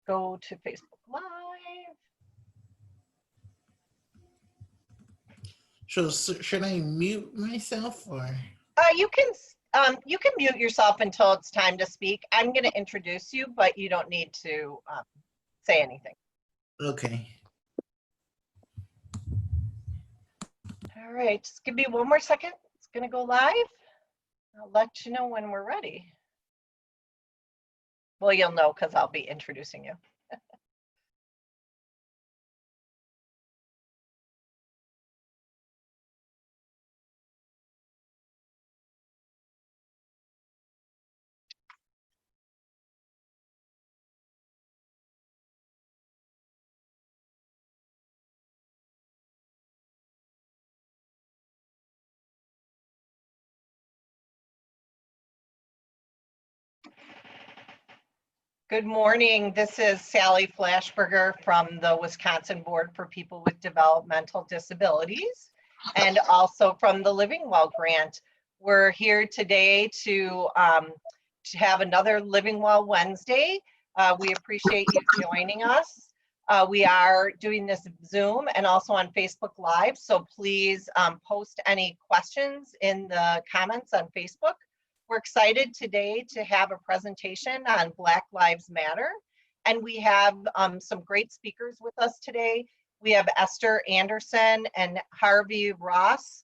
go to Facebook Live. Should I mute myself or? You can mute yourself until it's time to speak. I'm going to introduce you, but you don't need to say anything. Okay. All right, just give me one more second. It's going to go live. I'll let you know when we're ready. Well, you'll know because I'll be introducing you. Good morning. This is Sally Flashberger from the Wisconsin Board for People with Developmental Disabilities and also from the Living Well grant. We're here today to have another Living Well Wednesday. We appreciate you joining us. We are doing this Zoom and also on Facebook Live, so please post any questions in the comments on Facebook. We're excited today to have a presentation on Black Lives Matter, and we have some great speakers with us today. We have Esther Anderson and Harvey Ross.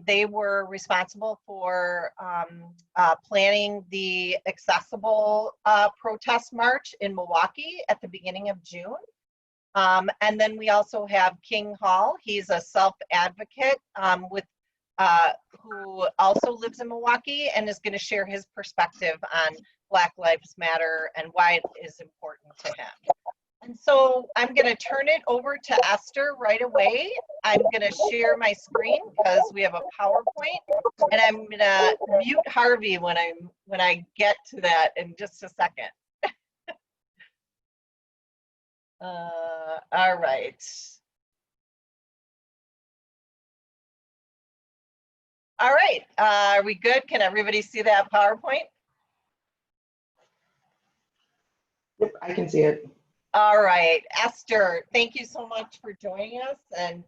They were responsible for planning the Accessible protest march in Milwaukee at the beginning of June. And then we also have King Hall. He's a self-advocate who also lives in Milwaukee and is going to share his perspective on Black Lives Matter and why it is important to him. And so I'm going to turn it over to Esther right away. I'm going to share my screen because we have a PowerPoint, and I'm going to mute Harvey when I get to that in just a second. All right. All right, are we good? Can everybody see that PowerPoint? Yep, I can see it. All right, Esther, thank you so much for joining us, and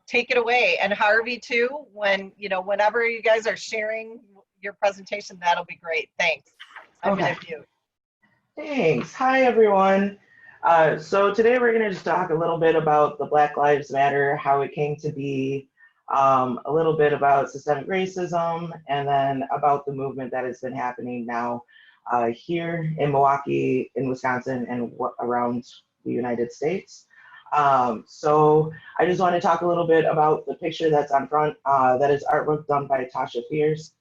take it away. And Harvey too, whenever you guys are sharing your presentation, that'll be great. Thanks. I'm gonna mute. Thanks. Hi, everyone. So today we're gonna just talk a little bit about the Black Lives Matter, how it came to be, a little bit about systemic racism, and then about the movement that has been happening now here in Milwaukee, in Wisconsin, and around the United States. So I just want to talk a little bit about the picture that's on front. That is artwork done by Tasha Fierce.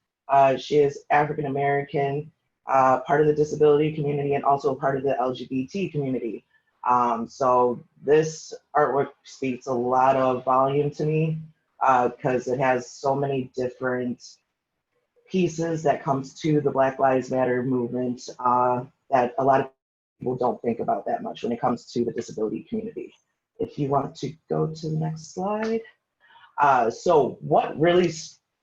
She is African American, part of the disability community, and also part of the LGBT community. So this artwork speaks a lot of volume to me, because it has so many different pieces that comes to the Black Lives Matter movement that a lot of people don't think about that much when it comes to the disability community. If you want to go to the next slide. So what really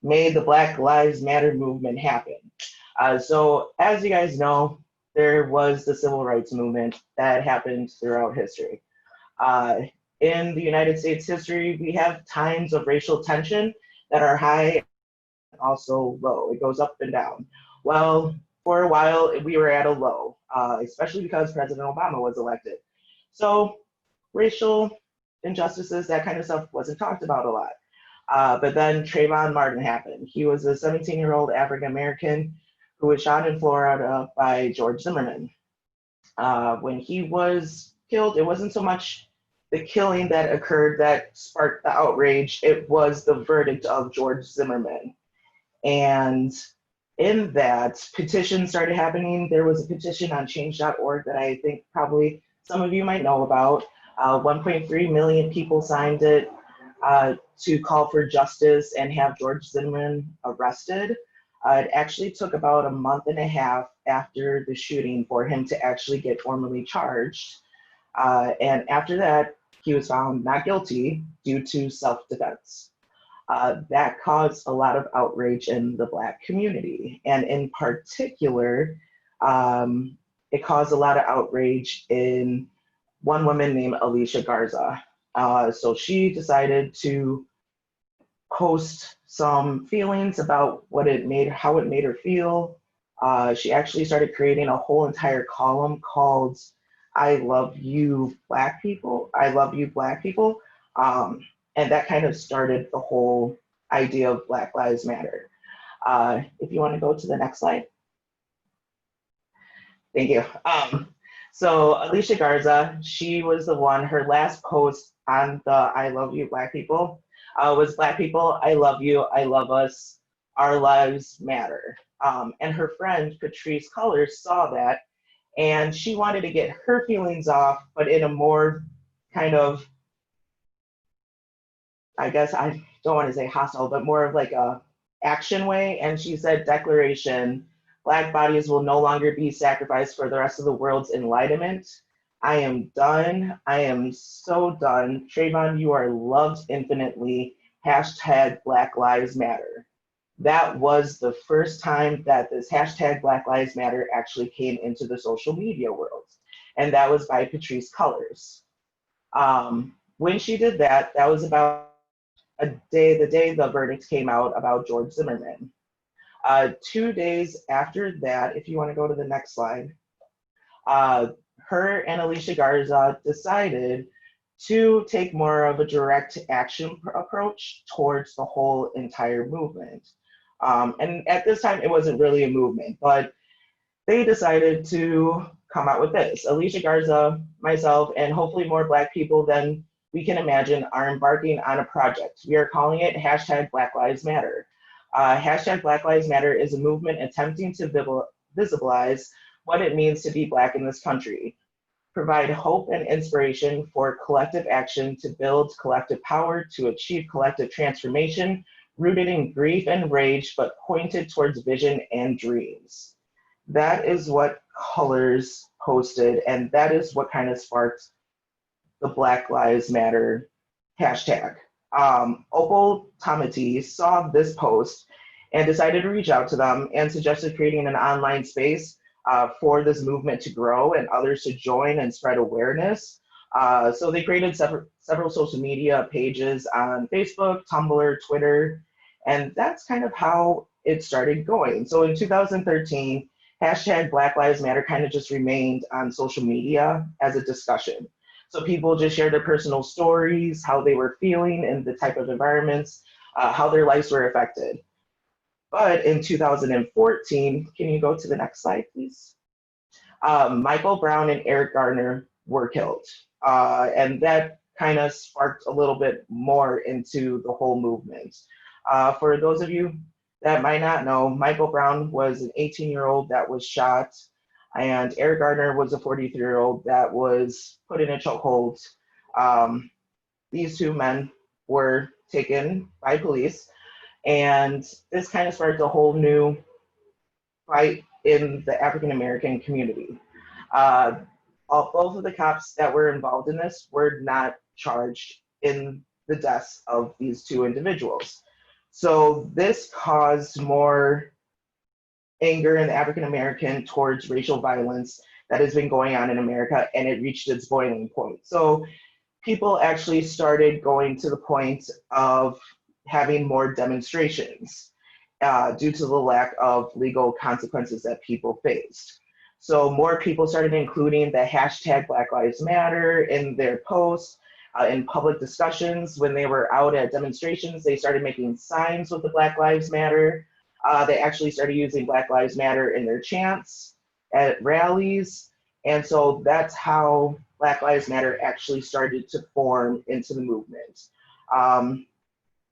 made the Black Lives Matter movement happen? So as you guys know, there was the civil rights movement that happened throughout history. In the United States history, we have times of racial tension that are high and also low. It goes up and down. Well, for a while, we were at a low, especially because President Obama was elected. So racial injustices, that kind of stuff wasn't talked about a lot. But then Trayvon Martin happened. He was a 17-year-old African-American who was shot in Florida by George Zimmerman. When he was killed, it wasn't so much the killing that occurred that sparked the outrage, it was the verdict of George Zimmerman. And in that, petitions started happening. There was a petition on change.org that I think probably some of you might know about. 1.3 million people signed it to call for justice and have George Zimmerman arrested. It actually took about a month and a half after the shooting for him to actually get formally charged. And after that, he was found not guilty due to self-defense. That caused a lot of outrage in the Black community. And in particular, it caused a lot of outrage in one woman named Alicia Garza. So she decided to post some feelings about how it made her feel. She actually started creating a whole entire column called "I Love You, Black People." I love you, Black people, and that kind of started the whole idea of Black Lives Matter. If you want to go to the next slide. Thank you. So Alicia Garza, she was the one, her last post on the "I Love You, Black People" was "Black people, I love you, I love us, our lives matter." And her friend, Patrice Cullors, saw that, and she wanted to get her feelings off, but in a more kind of, I guess I don't want to say hostile, but more of like a action way. And she said, "Declaration, Black bodies will no longer be sacrificed for the rest of the world's enlightenment. I am done. I am so done. Trayvon, you are loved infinitely. Hashtag Black Lives Matter." That was the first time that this hashtag Black Lives Matter actually came into the social media world. And that was by Patrice Cullors. When she did that, that was about the day the verdict came out about George Zimmerman. 2 days after that, if you want to go to the next slide, her and Alicia Garza decided to take more of a direct action approach towards the whole entire movement. And at this time, it wasn't really a movement, but they decided to come out with this. Alicia Garza, myself, and hopefully more Black people than we can imagine are embarking on a project. We are calling it hashtag Black Lives Matter. Hashtag Black Lives Matter is a movement attempting to visibilize what it means to be Black in this country, provide hope and inspiration for collective action to build collective power to achieve collective transformation, rooted in grief and rage, but pointed towards vision and dreams. That is what Cullors posted, and that is what kind of sparked the Black Lives Matter hashtag. Opal Tamati saw this post and decided to reach out to them and suggested creating an online space for this movement to grow and others to join and spread awareness. So they created several social media pages on Facebook, Tumblr, Twitter, and that's kind of how it started going. So in 2013, hashtag Black Lives Matter kind of just remained on social media as a discussion. So people just shared their personal stories, how they were feeling in the type of environments, how their lives were affected. But in 2014, can you go to the next slide, please? Michael Brown and Eric Garner were killed. And that kind of sparked a little bit more into the whole movement. For those of you that might not know, Michael Brown was an 18-year-old that was shot, and Eric Garner was a 43-year-old that was put in a chokehold. These two men were taken by police, and this kind of sparked a whole new fight in the African-American community. Both of the cops that were involved in this were not charged in the deaths of these two individuals. So this caused more anger in the African-American towards racial violence that has been going on in America, and it reached its boiling point. So people actually started going to the point of having more demonstrations due to the lack of legal consequences that people faced. So more people started including the hashtag Black Lives Matter in their posts, in public discussions. When they were out at demonstrations, they started making signs with the Black Lives Matter. They actually started using Black Lives Matter in their chants at rallies. And so that's how Black Lives Matter actually started to form into the movement.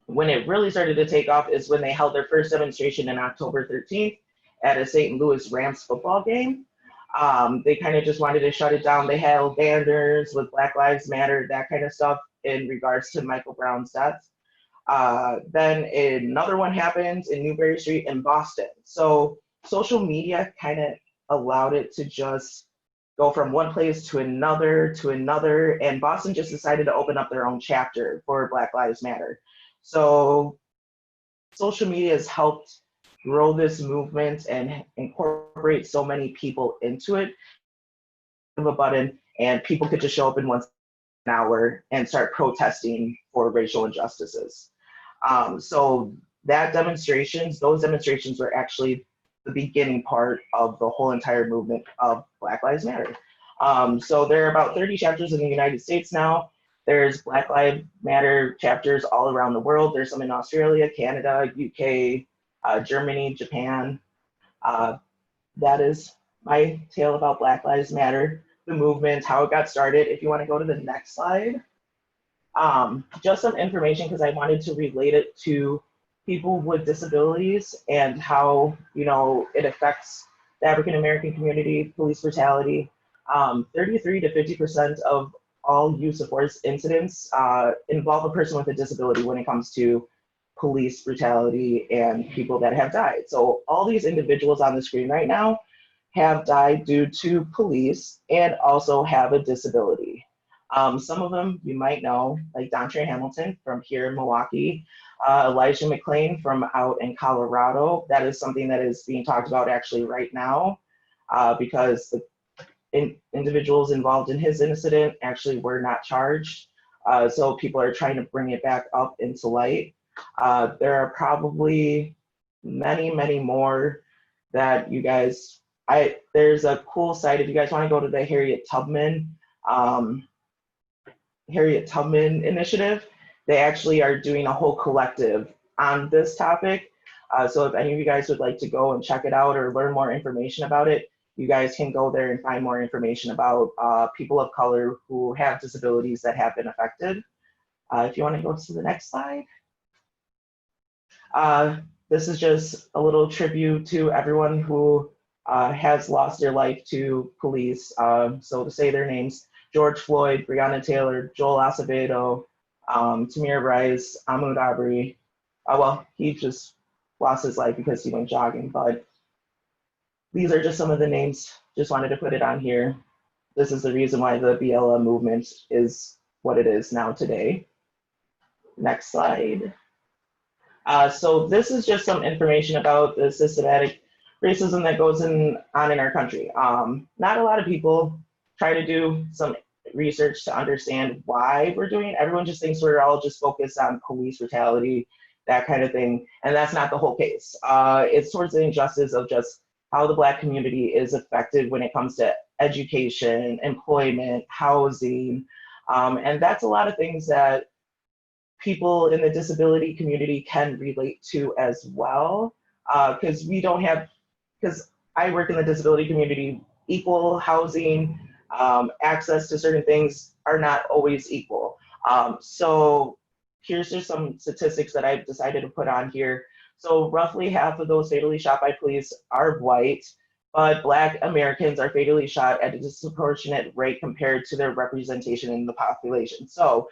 When it really started to take off is when they held their first demonstration on October 13th at a St. Louis Rams football game. They kind of just wanted to shut it down. They held banners with Black Lives Matter, that kind of stuff in regards to Michael Brown's death. Then another one happened in Newberry Street in Boston. So social media kind of allowed it to just go from one place to another, and Boston just decided to open up their own chapter for Black Lives Matter. So social media has helped grow this movement and incorporate so many people into it, of a button and people could just show up in 1 hour and start protesting for racial injustices. So those demonstrations were actually the beginning part of the whole entire movement of Black Lives Matter. So there are about 30 chapters in the United States now. There's Black Lives Matter chapters all around the world. There's some in Australia, Canada, UK, Germany, Japan. That is my tale about Black Lives Matter, the movement, how it got started. If you want to go to the next slide. Just some information because I wanted to relate it to people with disabilities and how, you know, it affects the African American community, police brutality. 33 to 50% of all use of force incidents involve a person with a disability when it comes to police brutality and people that have died. So all these individuals on the screen right now have died due to police and also have a disability. Some of them you might know, like Dontre Hamilton from here in Milwaukee, Elijah McClain from out in Colorado. That is something that is being talked about actually right now because the individuals involved in his incident actually were not charged. So people are trying to bring it back up into light. There are probably many, many more that you guys, there's a cool site if you guys want to go to the Harriet Tubman initiative. They actually are doing a whole collective on this topic. So if any of you guys would like to go and check it out or learn more information about it, you guys can go there and find more information about people of color who have disabilities that have been affected. If you want to go to the next slide. This is just a little tribute to everyone who has lost their life to police. So to say their names: George Floyd, Breonna Taylor, Joel Acevedo, Tamir Rice, Ahmaud Arbery. Well, he just lost his life because he went jogging, but these are just some of the names. Just wanted to put it on here. This is the reason why the BLM movement is what it is now today. Next slide. So this is just some information about the systematic racism that goes on in our country. Not a lot of people try to do some research to understand why we're doing it. Everyone just thinks we're all just focused on police brutality, that kind of thing, and that's not the whole case. It's towards the injustice of just how the Black community is affected when it comes to education, employment, housing, and that's a lot of things that people in the disability community can relate to as well, because I work in the disability community, equal housing, access to certain things are not always equal. So here's just some statistics that I've decided to put on here. So roughly half of those fatally shot by police are white, but Black Americans are fatally shot at a disproportionate rate compared to their representation in the population. So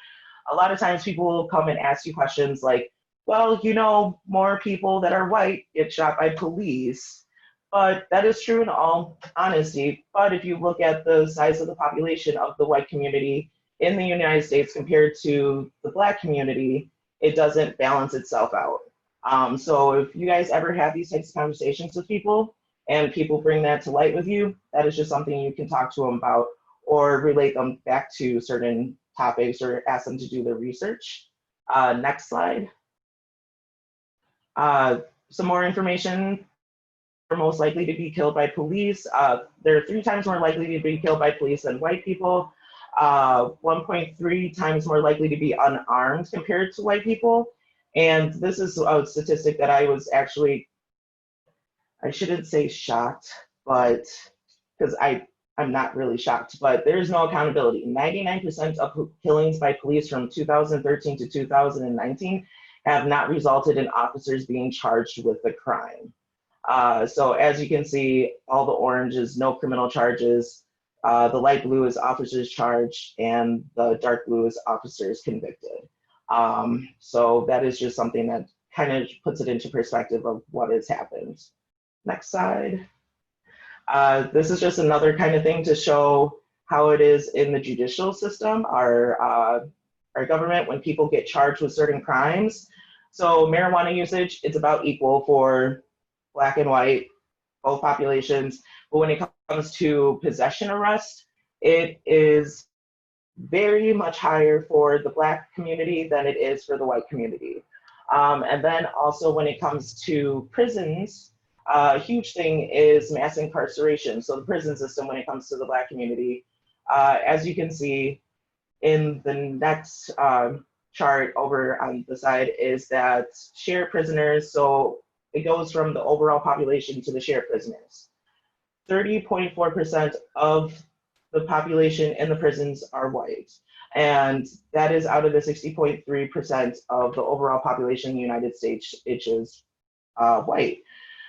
a lot of times people will come and ask you questions like, well, you know, more people that are white get shot by police. But that is true in all honesty. But if you look at the size of the population of the white community in the United States compared to the Black community, it doesn't balance itself out. So if you guys ever have these types of conversations with people and people bring that to light with you, that is just something you can talk to them about or relate them back to certain topics or ask them to do their research. Next slide. Some more information. Are most likely to be killed by police. They're 3 times more likely to be killed by police than white people. 1.3 times more likely to be unarmed compared to white people. And this is a statistic that I was actually, I shouldn't say shocked, but because I'm not really shocked, but there's no accountability. 99% of killings by police from 2013 to 2019 have not resulted in officers being charged with the crime. So as you can see, all the orange is no criminal charges, the light blue is officers charged, and the dark blue is officers convicted. So that is just something that kind of puts it into perspective of what has happened. Next slide. This is just another kind of thing to show how it is in the judicial system, our government, when people get charged with certain crimes. So marijuana usage, it's about equal for Black and white, both populations. But when it comes to possession arrest, it is very much higher for the Black community than it is for the white community. And then also when it comes to prisons, a huge thing is mass incarceration. So the prison system when it comes to the Black community, as you can see in the next chart over on the side is that shared prisoners, so it goes from the overall population to the shared prisoners. 30.4% of the population in the prisons are white. And that is out of the 60.3% of the overall population in the United States, which is white.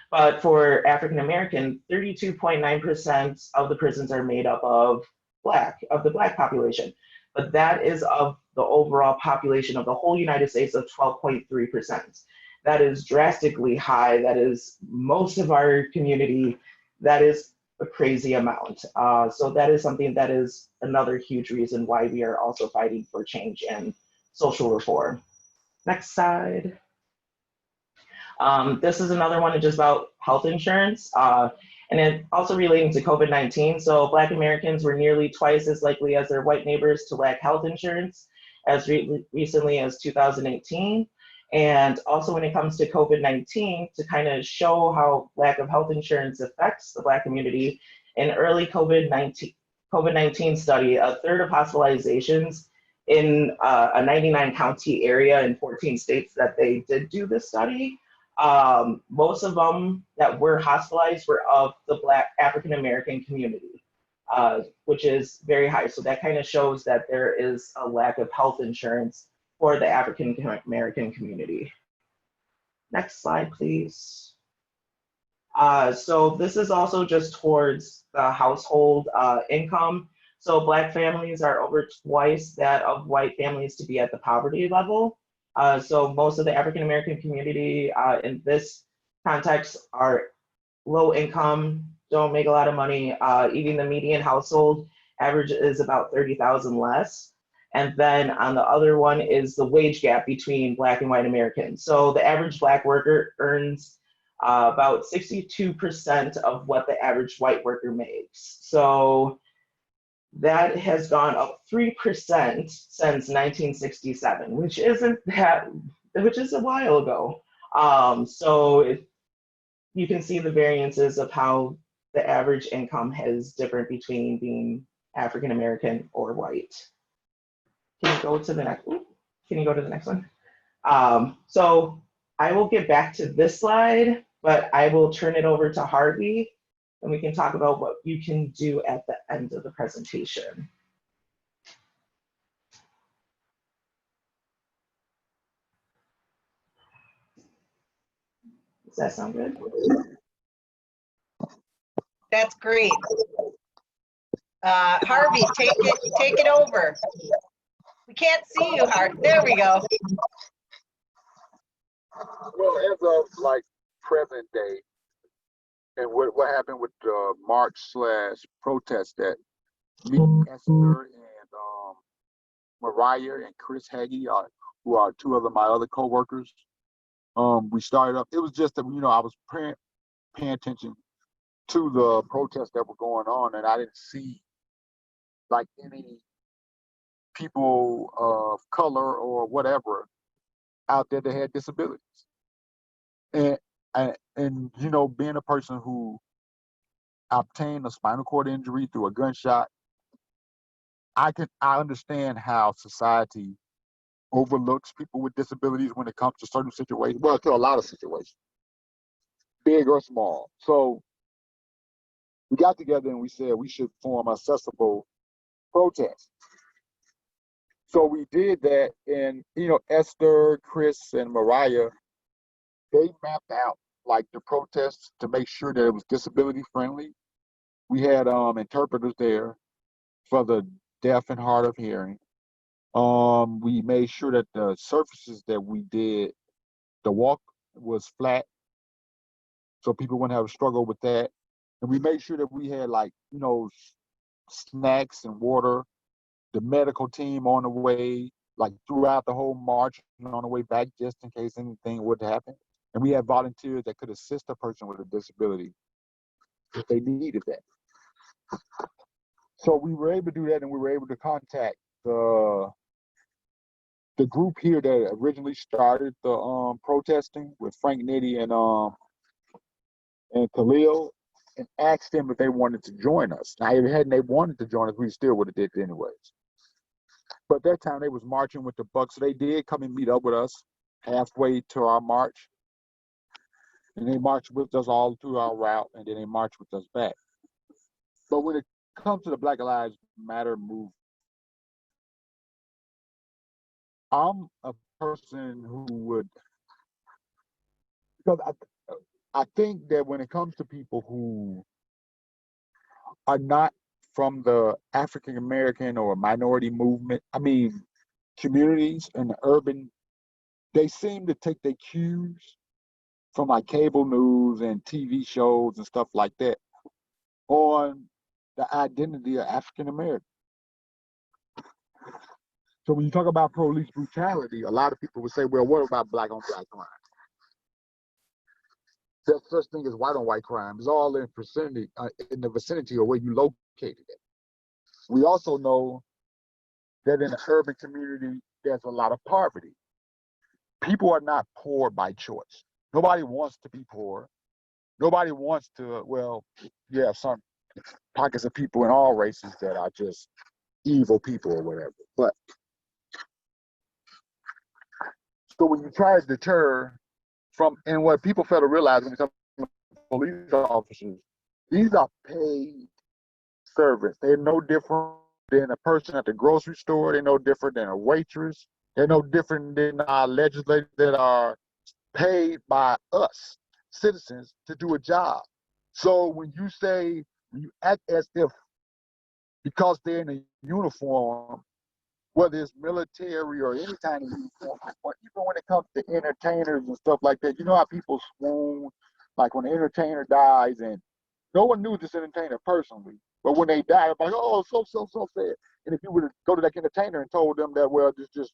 But for African American, 32.9% of the prisons are made up of the Black population. But that is of the overall population of the whole United States of 12.3%. That is drastically high. That is most of our community. That is a crazy amount. So that is something that is another huge reason why we are also fighting for change and social reform. Next slide. This is another one just about health insurance, and then also relating to COVID-19. So Black Americans were nearly twice as likely as their white neighbors to lack health insurance as recently as 2018. And also when it comes to COVID-19, to kind of show how lack of health insurance affects the Black community, in early COVID-19 study, a third of hospitalizations in a 99 county area in 14 states that they did do this study, most of them that were hospitalized were of the Black African American community, which is very high. So that kind of shows that there is a lack of health insurance for the African American community. Next slide, please. So this is also just towards the household income. So Black families are over twice that of white families to be at the poverty level. So most of the African American community in this context are low income, don't make a lot of money. Even the median household average is about 30,000 less. And then on the other one is the wage gap between Black and white Americans. So the average Black worker earns about 62% of what the average white worker makes. So that has gone up 3% since 1967, which is a while ago. So you can see the variances of how the average income is different between being African American or white. Can you go to the next? Can you go to the next one? So I will get back to this slide, but I will turn it over to Harvey, and we can talk about what you can do at the end of the presentation. Does that sound good? That's great. Harvey, take it over. We can't see you, Harvey. There we go. Well, as of like present day, and what happened with the March/protest that me, Esther, and Mariah and Chris Hagee, who are two of my other co-workers, we started up. It was just that, I was paying attention to the protests that were going on, and I didn't see like any people of color or whatever out there that had disabilities. And being a person who obtained a spinal cord injury through a gunshot, I understand how society overlooks people with disabilities when it comes to certain situations. Well, to a lot of situations, big or small. So we got together and we said we should form accessible protest. So we did that, and Esther, Chris, and Mariah, they mapped out like the protests to make sure that it was disability friendly. We had interpreters there for the deaf and hard of hearing. We made sure that the surfaces that we did, the walk was flat, so people wouldn't have a struggle with that. And we made sure that we had snacks and water, the medical team on the way, like throughout the whole march and on the way back, just in case anything would happen. And we had volunteers that could assist a person with a disability if they needed that. So we were able to do that, and we were able to contact the group here that originally started the protesting with Frank Nitti and Khalil, and asked them if they wanted to join us. Now, if hadn't they wanted to join us, we still would have did it anyways. But at that time, they was marching with the Bucks, so they did come and meet up with us halfway to our march, and they marched with us all through our route, and then they marched with us back. But when it comes to the Black Lives Matter movement, I'm a person who would, because I think that when it comes to people who are not from the African American or minority movement, communities in the urban, they seem to take their cues from like cable news and TV shows and stuff like that on the identity of African American. So when you talk about police brutality, a lot of people would say, well, what about black on black crime? There's such thing as white on white crime. It's all in the vicinity of where you located it. We also know that in the urban community, there's a lot of poverty. People are not poor by choice. Nobody wants to be poor. Nobody wants to, well, yeah, some pockets of people in all races that are just evil people or whatever. But so when you try to deter from, and what people fail to realize when it comes to police officers, these are paid servants. They're no different than a person at the grocery store. They're no different than a waitress. They're no different than our legislators that are paid by us, citizens, to do a job. So when you act as if because they're in a uniform, whether it's military or any kind of uniform, or even when it comes to entertainers and stuff like that, you know how people swoon, like when an entertainer dies, and no one knew this entertainer personally, but when they die, it's like, oh, so sad. And if you were to go to that entertainer and told them that, well, just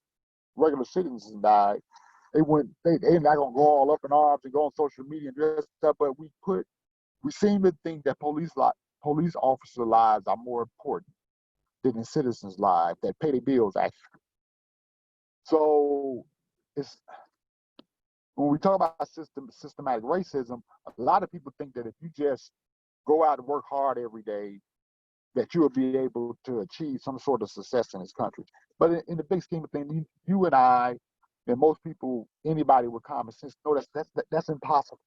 regular citizens died, they're not gonna go all up in arms and go on social media and dress up. But we seem to think that police officer lives are more important than the citizens' lives that pay their bills actually. So it's when we talk about systematic racism, a lot of people think that if you just go out and work hard every day, that you will be able to achieve some sort of success in this country. But in the big scheme of things, you and I, and most people, anybody with common sense, know that's impossible.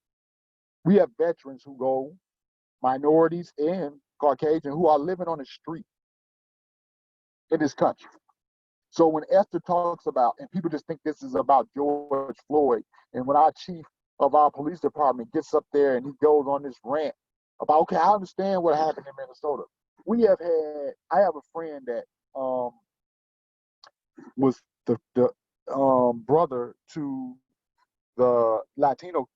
We have veterans who go, minorities and Caucasian, who are living on the street in this country. So when Esther talks about, and people just think this is about George Floyd, and when our chief of our police department gets up there and he goes on this rant about, okay, I understand what happened in Minnesota. I have a friend that was the brother to the Latino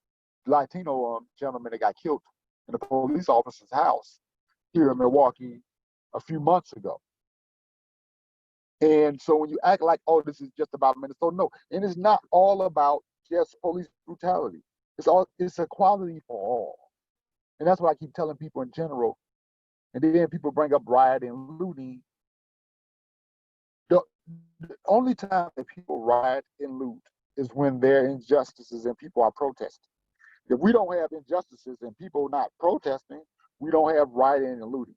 gentleman that got killed in a police officer's house here in Milwaukee a few months ago. And so when you act like, oh, this is just about Minnesota, no, and it's not all about just police brutality. It's equality for all. And that's what I keep telling people in general. And then people bring up rioting and looting. The only time that people riot and loot is when there are injustices and people are protesting. If we don't have injustices and people not protesting, we don't have rioting and looting.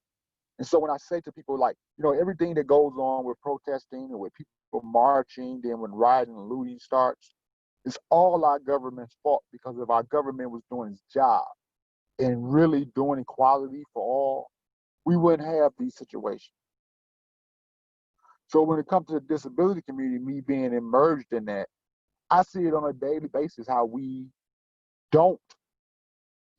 And so when I say to people, like, everything that goes on with protesting and with people marching, then when rioting and looting starts, it's all our government's fault, because if our government was doing its job and really doing equality for all, we wouldn't have these situations. So when it comes to the disability community, me being immersed in that, I see it on a daily basis how we don't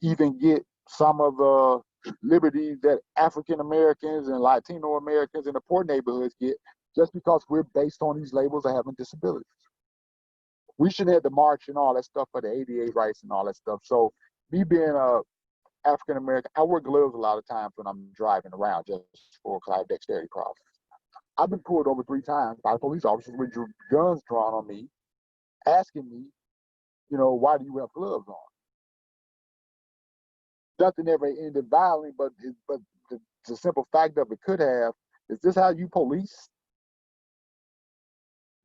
even get some of the liberties that African Americans and Latino Americans in the poor neighborhoods get, just because we're based on these labels of having disabilities. We should have the march and all that stuff for the ADA rights and all that stuff. So me being a African American, I wear gloves a lot of times when I'm driving around just because I have dexterity problems. I've been pulled over 3 times by police officers with guns drawn on me, asking me, why do you have gloves on? nothing ever ended violently, but the simple fact of it could have. Is this how you police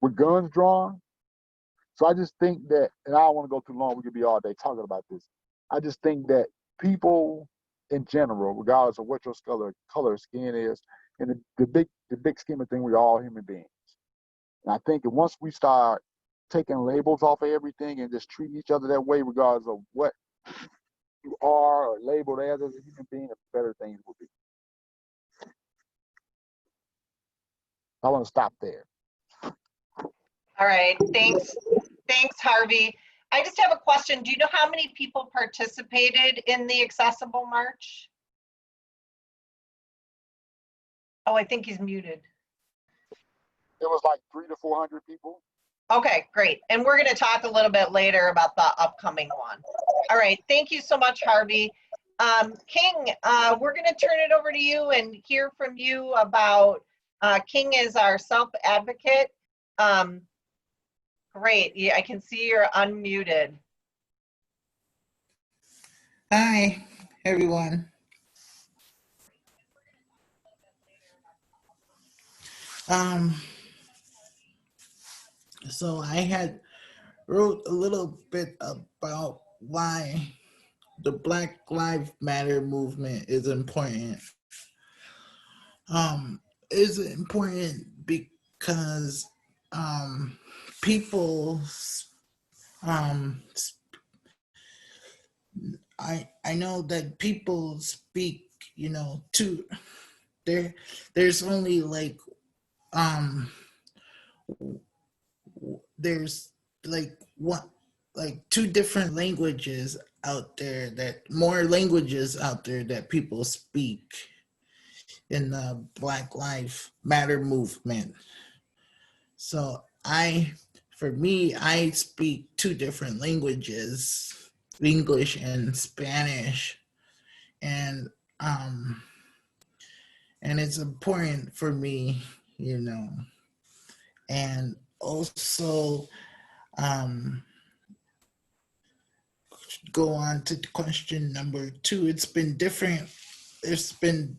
with guns drawn? So I just think that, and I don't want to go too long. We could be all day talking about this. I just think that people in general, regardless of what your color of skin is, in the big scheme of things, we're all human beings. And I think that once we start taking labels off of everything and just treating each other that way, regardless of what you are or labeled as a human being, the better things will be. I want to stop there. All right, thanks. Thanks, Harvey. I just have a question. Do you know how many people participated in the Accessible March? Oh, I think he's muted. It was like 300 to 400 people. Okay, great. And we're going to talk a little bit later about the upcoming one. All right, thank you so much, Harvey. King, we're going to turn it over to you and hear from you about, King is our self-advocate. Great, yeah, I can see you're unmuted. Hi, everyone. So I had wrote a little bit about why the Black Lives Matter movement is important. Is important because people I know that people speak, you know, to there's only like there's like one like two different languages out there, that more languages out there that people speak in the Black Lives Matter movement. So for me, I speak two different languages, English and Spanish, and it's important for me, you know. And also, go on to question number 2. It's been different. It's been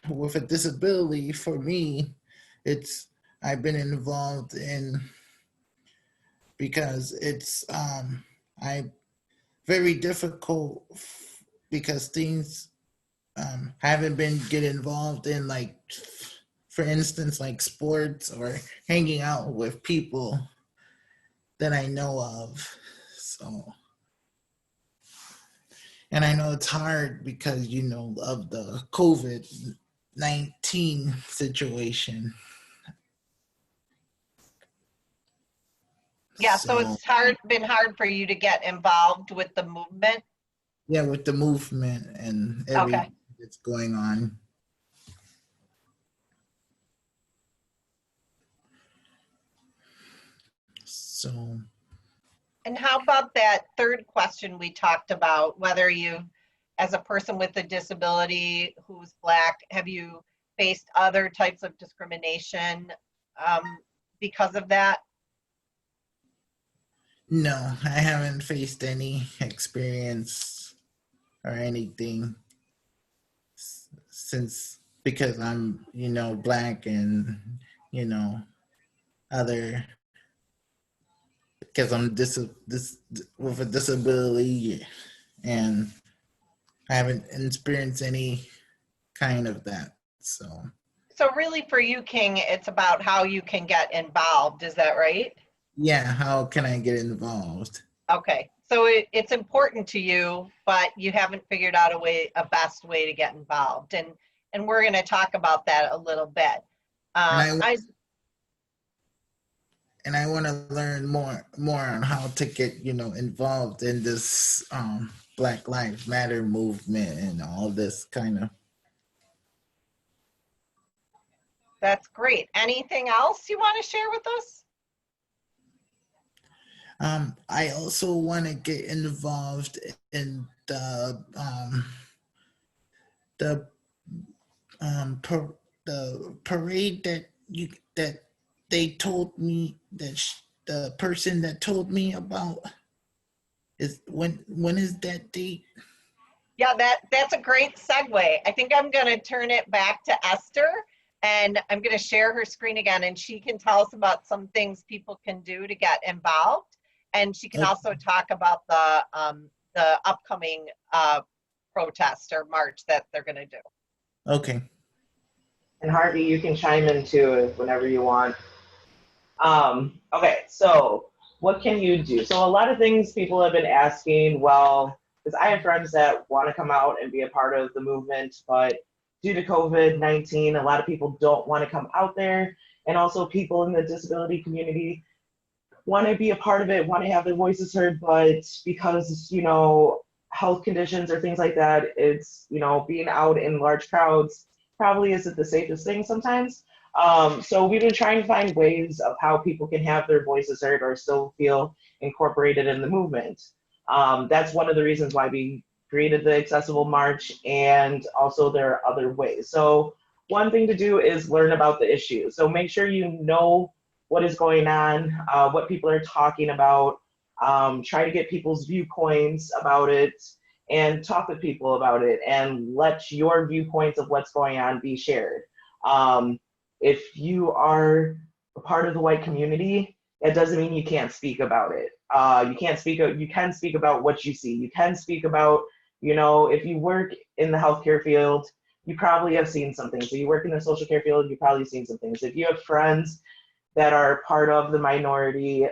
with a disability for me. I've been involved in, because it's very difficult, because things haven't been get involved in, like, for instance, like sports or hanging out with people that I know of. So, and I know it's hard because, you know, of the COVID-19 situation. Yeah, so it's been hard for you to get involved with the movement? Yeah, with the movement and everything that's going on. So. And how about that third question we talked about, whether you, as a person with a disability who's Black, have you faced other types of discrimination because of that? No, I haven't faced any experience or anything since, because I'm, you know, Black and, you know, because I'm with a disability, and I haven't experienced any kind of that. So really for you, King, it's about how you can get involved. Is that right? Yeah, how can I get involved? Okay, so it's important to you, but you haven't figured out a best way to get involved, and we're going to talk about that a little bit. And I want to learn more on how to get, you know, involved in this Black Lives Matter movement and all this kind of. That's great. Anything else you want to share with us? I also want to get involved in the parade that they told me, that the person that told me about, is when is that date? Yeah, that's a great segue. I think I'm going to turn it back to Esther, and I'm going to share her screen again, and she can tell us about some things people can do to get involved, and she can Okay. also talk about the upcoming protest or march that they're going to do. Okay. And Harvey, you can chime in too whenever you want. Okay, so what can you do? So a lot of things people have been asking, well, because I have friends that want to come out and be a part of the movement, but due to COVID-19, a lot of people don't want to come out there. And also people in the disability community want to be a part of it, want to have their voices heard, but because, you know, health conditions or things like that, it's, you know, being out in large crowds probably isn't the safest thing sometimes. So we've been trying to find ways of how people can have their voices heard or still feel incorporated in the movement. That's one of the reasons why we created the Accessible March, and also there are other ways. So one thing to do is learn about the issue. So make sure you know what is going on, what people are talking about, try to get people's viewpoints about it, and talk with people about it, and let your viewpoints of what's going on be shared. If you are a part of the white community, that doesn't mean you can't speak about it. You can speak about what you see. You can speak about, you know, if you work in the healthcare field, you probably have seen some things. If you work in the social care field, you've probably seen some things. If you have friends that are part of the minority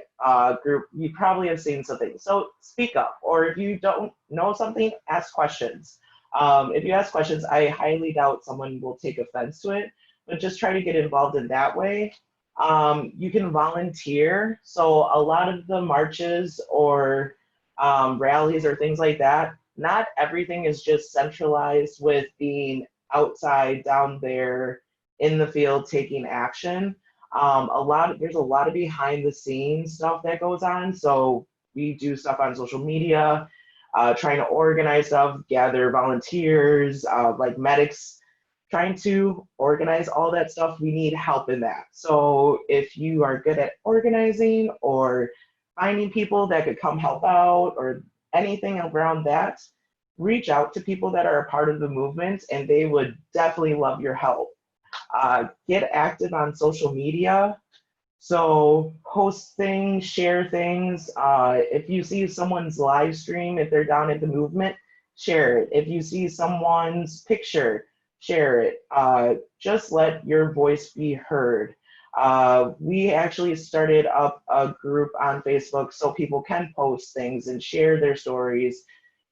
group, you probably have seen something. So speak up, or if you don't know something, ask questions. If you ask questions, I highly doubt someone will take offense to it, but just try to get involved in that way. You can volunteer. So a lot of the marches or rallies or things like that, not everything is just centralized with being outside down there in the field taking action. There's a lot of behind the scenes stuff that goes on. So we do stuff on social media, trying to organize stuff, gather volunteers, like medics, trying to organize all that stuff. We need help in that. So if you are good at organizing or finding people that could come help out or anything around that, reach out to people that are a part of the movement, and they would definitely love your help. Get active on social media. So post things, share things. If you see someone's live stream, if they're down at the movement, share it. If you see someone's picture, share it. Just let your voice be heard. We actually started up a group on Facebook so people can post things and share their stories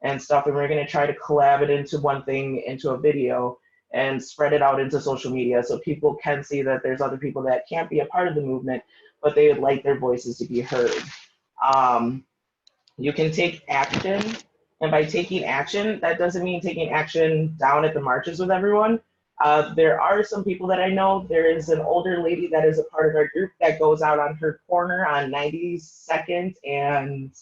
and stuff. And we're going to try to collab it into one thing, into a video, and spread it out into social media so people can see that there's other people that can't be a part of the movement, but they would like their voices to be heard. You can take action, and by taking action, that doesn't mean taking action down at the marches with everyone. There are some people that I know. There is an older lady that is a part of our group that goes out on her corner on 92nd and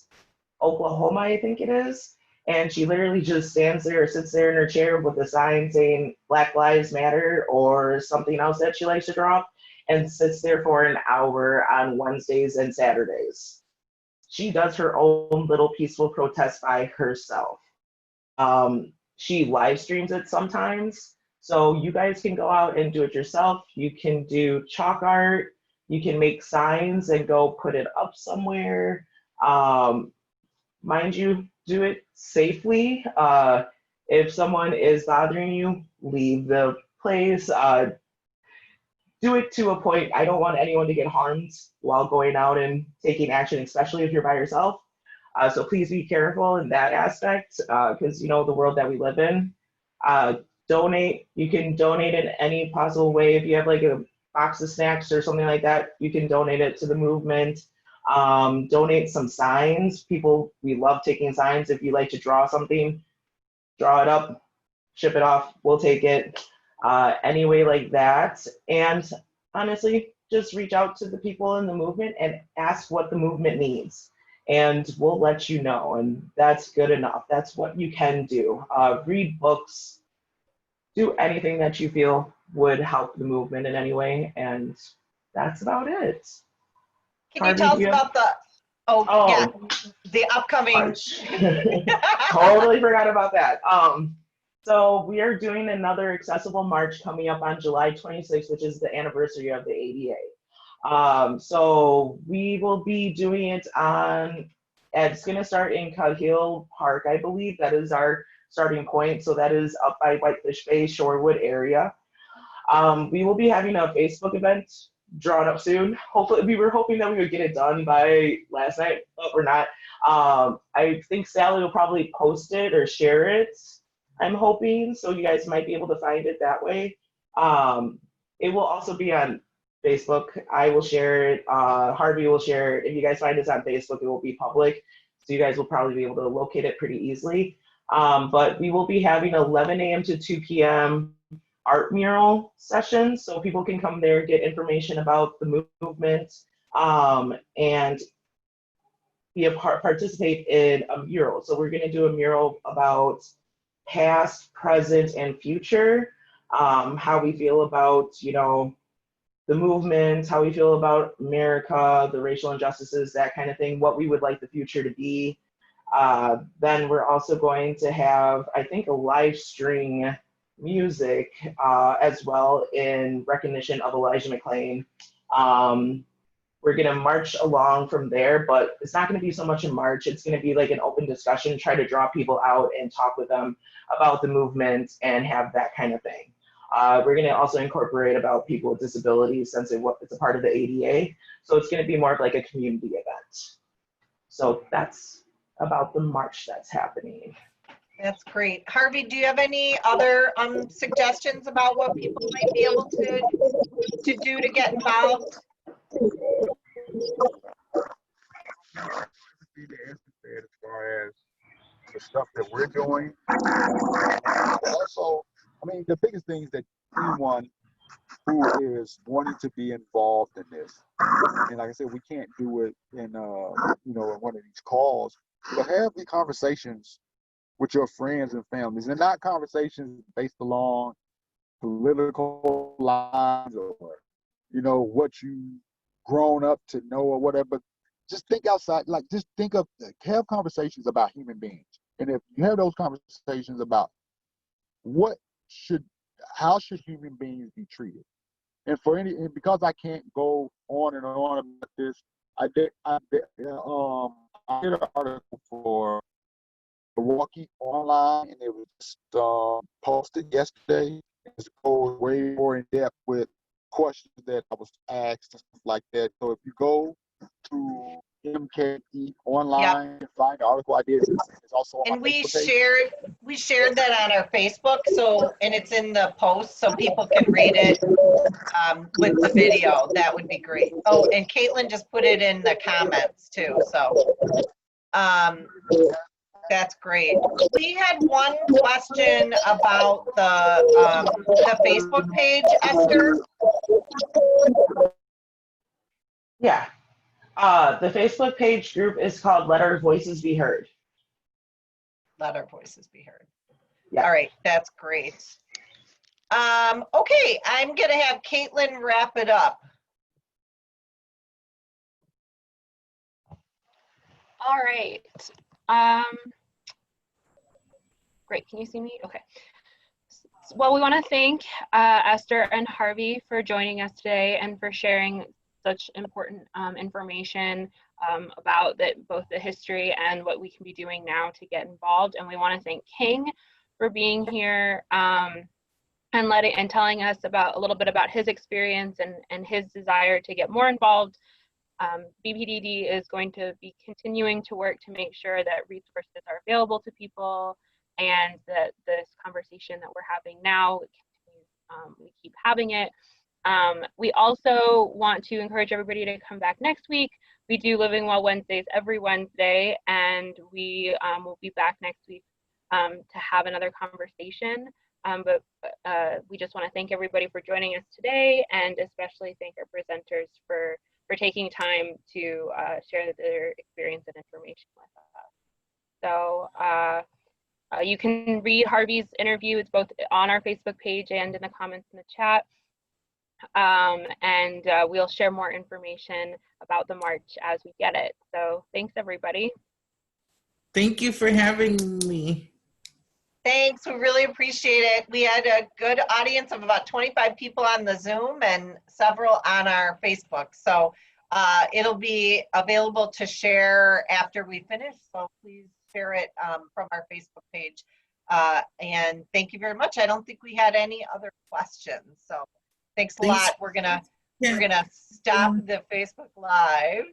Oklahoma, I think it is. And she literally just stands there or sits there in her chair with a sign saying Black Lives Matter or something else that she likes to draw, and sits there for an hour on Wednesdays and Saturdays. She does her own little peaceful protest by herself. She live streams it sometimes. So you guys can go out and do it yourself. You can do chalk art. You can make signs and go put it up somewhere. Mind you, do it safely. If someone is bothering you, leave the place. Do it to a point. I don't want anyone to get harmed while going out and taking action, especially if you're by yourself. So please be careful in that aspect, because you know the world that we live in. Donate. You can donate in any possible way. If you have like a box of snacks or something like that, you can donate it to the movement. Donate some signs. We love taking signs. If you like to draw something, draw it up, ship it off, we'll take it. Any way like that. And honestly, just reach out to the people in the movement and ask what the movement needs. And we'll let you know, and that's good enough. That's what you can do. Read books, do anything that you feel would help the movement in any way, and that's about it. Can you tell us about Oh, Oh, yeah, the upcoming. March. Totally forgot about that. So we are doing another Accessible March coming up on July 26th, which is the anniversary of the ADA. So we will be doing it it's going to start in Cudhill Park, I believe. That is our starting point. So that is up by Whitefish Bay, Shorewood area. We will be having a Facebook event drawn up soon. Hopefully, we were hoping that we would get it done by last night, but we're not. I think Sally will probably post it or share it, I'm hoping, so you guys might be able to find it that way. It will also be on Facebook. I will share it. Harvey will share it. If you guys find us on Facebook, it will be public, so you guys will probably be able to locate it pretty easily. But we will be having 11 a.m. to 2 p.m. art mural sessions, so people can come there and get information about the movement, and participate in a mural. So we're going to do a mural about past, present, and future, how we feel about, the movement, how we feel about America, the racial injustices, that kind of thing, what we would like the future to be. Then we're also going to have, I think, a live stream music as well in recognition of Elijah McClain. We're going to march along from there, but it's not going to be so much in March. It's going to be like an open discussion, try to draw people out and talk with them about the movement and have that kind of thing. We're going to also incorporate about people with disabilities since it's a part of the ADA. So it's going to be more of like a community event. So that's about the march that's happening. That's great. Harvey, do you have any other suggestions about what people might be able to do to get involved? As far as the stuff that we're doing. Also, I mean, the biggest thing is that anyone who is wanting to be involved in this, and like I said, we can't do it in in one of these calls, but have the conversations with your friends and families, and not conversations based along political lines or what you grown up to know or whatever. But just think outside, like just have conversations about human beings. And if you have those conversations about how should human beings be treated? And because I can't go on and on about this, I did an article for Milwaukee online, and it was just posted yesterday. It goes way more in depth with questions that I was asked and stuff like that. So if you go to MKE online and find the article I did, it's also on And my we Facebook page. shared that on our Facebook, and it's in the post so people can read it with the video. That would be great. Oh, and Caitlin just put it in the comments too, so that's great. We had one question about the Facebook page, Esther. Yeah. The Facebook page group is called Let Our Voices Be Heard. Let our voices be heard. Yeah. All right, that's great. Okay, I'm gonna have Caitlin wrap it up. All right. Great, can you see me? Okay. Well, we want to thank Esther and Harvey for joining us today and for sharing such important information about both the history and what we can be doing now to get involved. And we want to thank King for being here and telling us a little bit about his experience and his desire to get more involved. BPDD is going to be continuing to work to make sure that resources are available to people and that this conversation that we're having now, we keep having it. We also want to encourage everybody to come back next week. We do Living Well Wednesdays every Wednesday, and we will be back next week to have another conversation. But we just want to thank everybody for joining us today, and especially thank our presenters for taking time to share their experience and information with us. So you can read Harvey's interview. It's both on our Facebook page and in the comments in the chat. and we'll share more information about the march as we get it. So thanks, everybody. Thank you for having me. Thanks, we really appreciate it. We had a good audience of about 25 people on the Zoom and several on our Facebook. So it'll be available to share after we finish. So please share it from our Facebook page. And thank you very much. I don't think we had any other questions. So thanks a lot. We're gonna stop the Facebook Live.